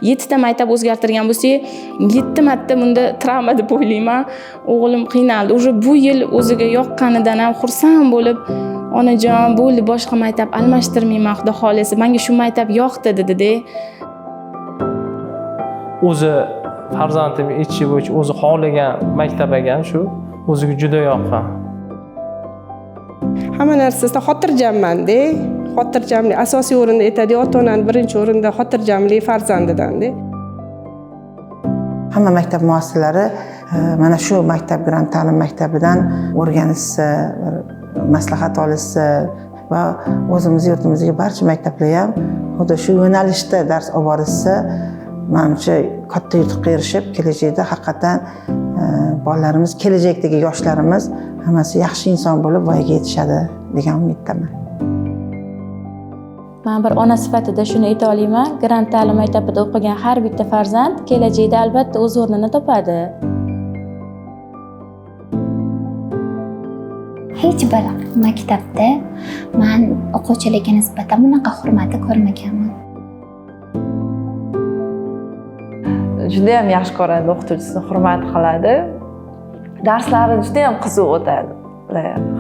7 ta maktab o'zgartirgan bo'lsak, 7 marta bunda travma deb o'ylayman. O'g'lim qiynaldi. Уже bu yil o'ziga yoqqanidan ham xursand bo'lib, onajon, bo'ldi, boshqa maktab almashtirmayman, xudo xolisa. Menga shu maktab yoqdi dedi-da. O'zi farzandim aytishi bo'yicha o'zi xohlagan maktab ekan shu. O'ziga juda yoqqan. Hamma narsasida xotirjamman-da. Xotirjamlik asosiy o'rinda aytadi, ota-onaning birinchi o'rinda xotirjamlik farzandidan-da. Hamma maktab muassasalari mana shu maktab grant ta'lim maktabidan o'rganishsa, maslahat olishsa va o'zimiz yurtimizga barcha maktablar ham xuddi shu yo'nalishda dars olib borishsa, menimcha katta yutuqqa erishib, kelajakda haqiqatan bolalarimiz, kelajakdagi yoshlarimiz hammasi yaxshi inson bo'lib voyaga yetishadi degan umiddaman. Men bir ona sifatida shuni ayta olaman, grant ta'lim maktabida o'qigan har bitta farzand kelajakda albatta o'z o'rnini topadi. Hech bir maktabda men o'quvchilarga nisbatan bunaqa hurmatni ko'rmaganman. Juda ham yaxshi ko'radi, o'qituvchisini hurmat qiladi. Darslari juda ham qiziq o'tadi.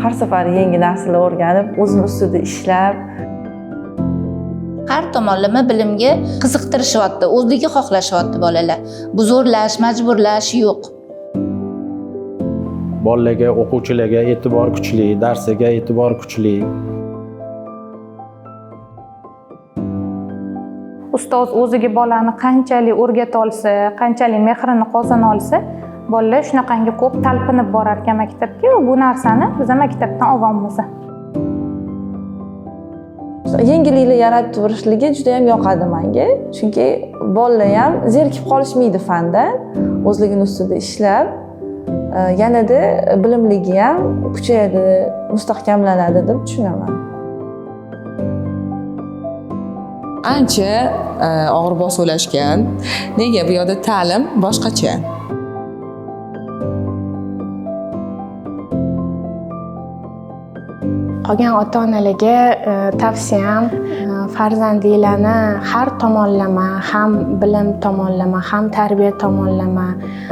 Har safar yangi narsalar o'rganib, o'zini ustida ishlab, har tomonlama bilimga qiziqtirishyapti, o'zligi xohlashyapti bolalar. Bu zo'rlash, majburlash yo'q. Bolalarga, o'quvchilarga e'tibor kuchli, darsiga e'tibor kuchli. Ustoz o'ziga bolani qanchalik o'rgata olsa, qanchalik mehrini qozona olsa, bolalar shunaqangi ko'p talpinib borar ekan maktabga va bu narsani biz maktabdan olganmiz. Yengilliklar yaratib turishligi juda ham yoqadi menga. Chunki bolalar ham zerikib qolishmaydi fandan, o'zligini ustida ishlab, yanada bilimligi ham kuchayadi, mustahkamlanadi deb tushunaman. Ancha og'ir bosulashgan. Nega bu yerda ta'lim boshqacha? Qolgan ota-onalarga tavsiyam farzandinglarni har tomonlama, ham bilim tomonlama, ham tarbiya tomonlama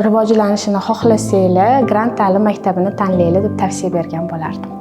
rivojlanishini xohlasanglar, grant ta'lim maktabini tanlaylar deb tavsiya bergan bo'lardim.